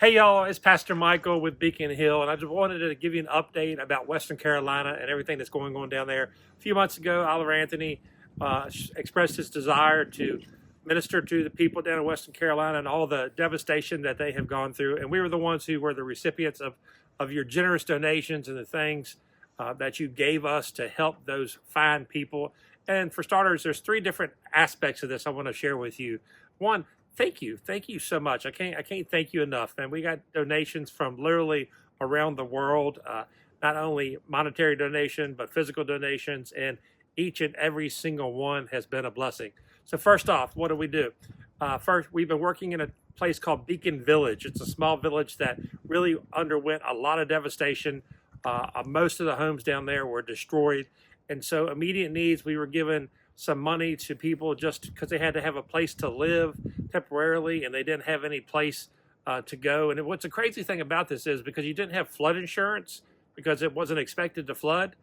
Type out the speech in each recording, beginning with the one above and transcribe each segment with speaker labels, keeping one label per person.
Speaker 1: Hey y'all, it's Pastor Michael with Beacon Hill, and I just wanted to give you an update about Western Carolina and everything that's going on down there. A few months ago, Oliver Anthony expressed his desire to minister to the people down in Western Carolina and all the devastation that they have gone through. And we were the ones who were the recipients of your generous donations and the things that you gave us to help those fine people. And for starters, there's three different aspects of this I want to share with you. One, thank you so much. I can't thank you enough, man. We got donations from literally around the world, not only monetary donation but physical donations, and each and every single one has been a blessing. So first off, what do? First, we've been working in a place called Beacon Village. It's a small village that really underwent a lot of devastation. Most of the homes down there were destroyed, and so immediate needs, we were given some money to people just because they had to have a place to live temporarily and they didn't have any place to go. And what's the crazy thing about this is because you didn't have flood insurance, because it wasn't expected to flood,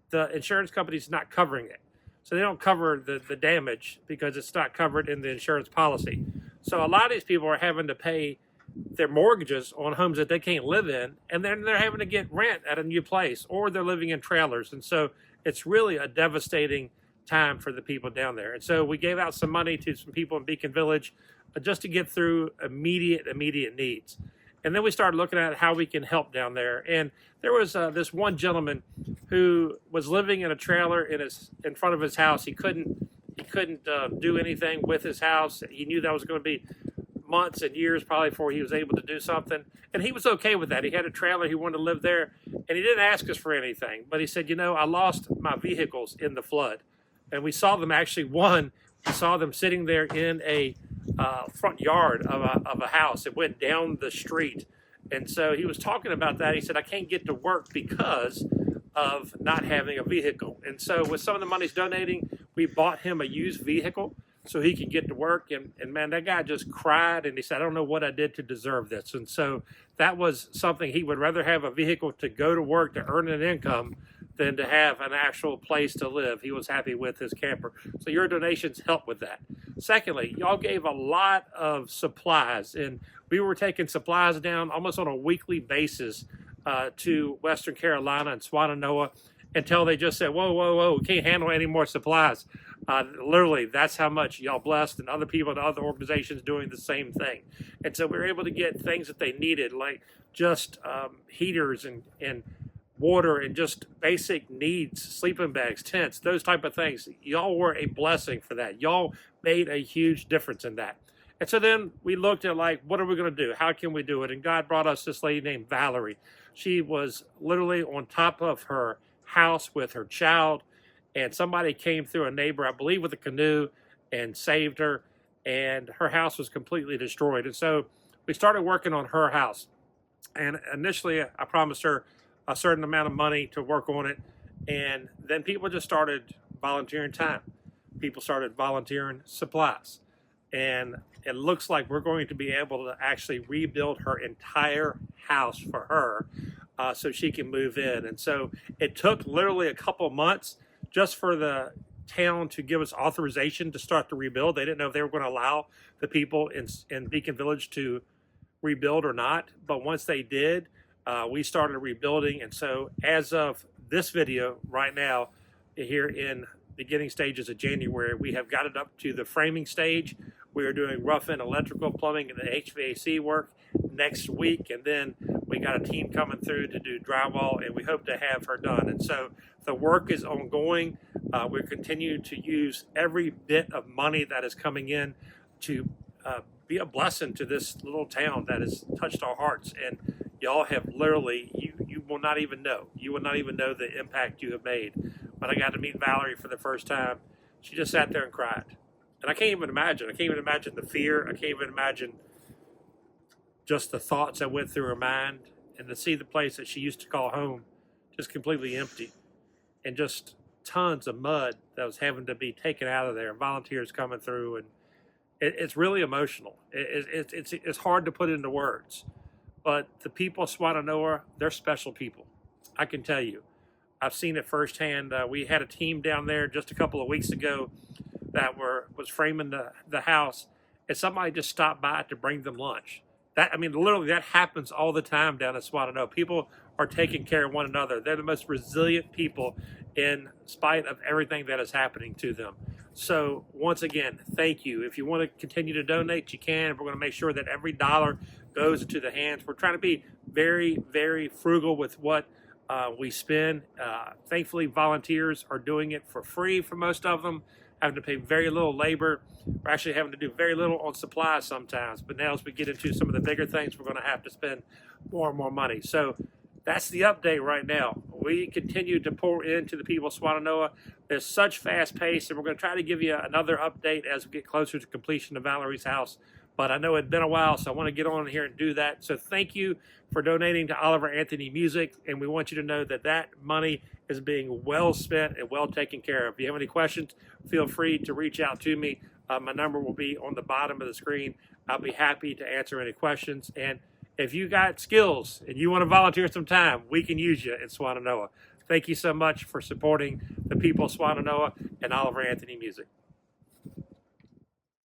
Speaker 1: the insurance company's not covering it. So they don't cover the damage because it's not covered in the insurance policy. So a lot of these people are having to pay their mortgages on homes that they can't live in, and then they're having to get rent at a new place, or they're living in trailers. And so it's really a devastating time for the people down there. And so we gave out some money to some people in Beacon Village just to get through immediate needs. And then we started looking at how we can help down there. And there was this one gentleman who was living in a trailer in front of his house. He couldn't do anything with his house. He knew that was going to be months and years probably before he was able to do something. And he was okay with that. He had a trailer. He wanted to live there. And he didn't ask us for anything. But he said, I lost my vehicles in the flood. And we saw them we saw them sitting there in a front yard of a house. It went down the street. And so he was talking about that. He said, I can't get to work because of not having a vehicle. And so with some of the money's donating, we bought him a used vehicle so he could get to work. And man, that guy just cried and he said, I don't know what I did to deserve this. And so that was something. He would rather have a vehicle to go to work to earn an income than to have an actual place to live. He was happy with his camper. So your donations help with that. Secondly, y'all gave a lot of supplies, and we were taking supplies down almost on a weekly basis to Western Carolina and Swannanoa until they just said, whoa, we can't handle any more supplies. Literally, that's how much y'all blessed, and other people and other organizations doing the same thing. And so we were able to get things that they needed, like just heaters and water and just basic needs, sleeping bags, tents, those type of things. Y'all were a blessing for that. Y'all made a huge difference in that. And so then we looked at what are we going to do? How can we do it? And God brought us this lady named Valerie. She was literally on top of her house with her child, and somebody came through, a neighbor, I believe, with a canoe and saved her, and her house was completely destroyed. And so we started working on her house. And initially I promised her a certain amount of money to work on it. And then people just started volunteering time. People started volunteering supplies. And it looks like we're going to be able to actually rebuild her entire house for her so she can move in. And so it took literally a couple months just for the town to give us authorization to start the rebuild. They didn't know if they were going to allow the people in Beacon Village to rebuild or not. But once they did, we started rebuilding. And so as of this video right now, here in beginning stages of January, we have got it up to the framing stage. We are doing rough and electrical, plumbing, and the HVAC work next week. And then we got a team coming through to do drywall, and we hope to have her done. And so the work is ongoing. We continue to use every bit of money that is coming in to be a blessing to this little town that has touched our hearts. And y'all have literally, you will not even know. You will not even know the impact you have made. When I got to meet Valerie for the first time, she just sat there and cried. And I can't even imagine. I can't even imagine the fear. I can't even imagine just the thoughts that went through her mind. And to see the place that she used to call home just completely empty. And just tons of mud that was having to be taken out of there. Volunteers coming through. And it's really emotional. It's hard to put into words. But the people of Swannanoa, they're special people. I can tell you. I've seen it firsthand. We had a team down there just a couple of weeks ago that was framing the house, and somebody just stopped by to bring them lunch. That, I mean, literally, that happens all the time down in Swannanoa. People are taking care of one another. They're the most resilient people in spite of everything that is happening to them. So once again, thank you. If you want to continue to donate, you can. We're going to make sure that every dollar goes into the hands. We're trying to be very, very frugal with what we spend. Thankfully, volunteers are doing it for free for most of them, having to pay very little labor. We're actually having to do very little on supplies sometimes. But now as we get into some of the bigger things, we're going to have to spend more and more money. So that's the update right now. We continue to pour into the people of Swannanoa. There's such fast pace, and we're going to try to give you another update as we get closer to completion of Valerie's house. But I know it's been a while, so I want to get on here and do that. So thank you for donating to Oliver Anthony Music, and we want you to know that that money is being well spent and well taken care of. If you have any questions, feel free to reach out to me. My number will be on the bottom of the screen. I'll be happy to answer any questions. And if you got skills and you want to volunteer some time, we can use you in Swannanoa. Thank you so much for supporting the people of Swannanoa and Oliver Anthony Music.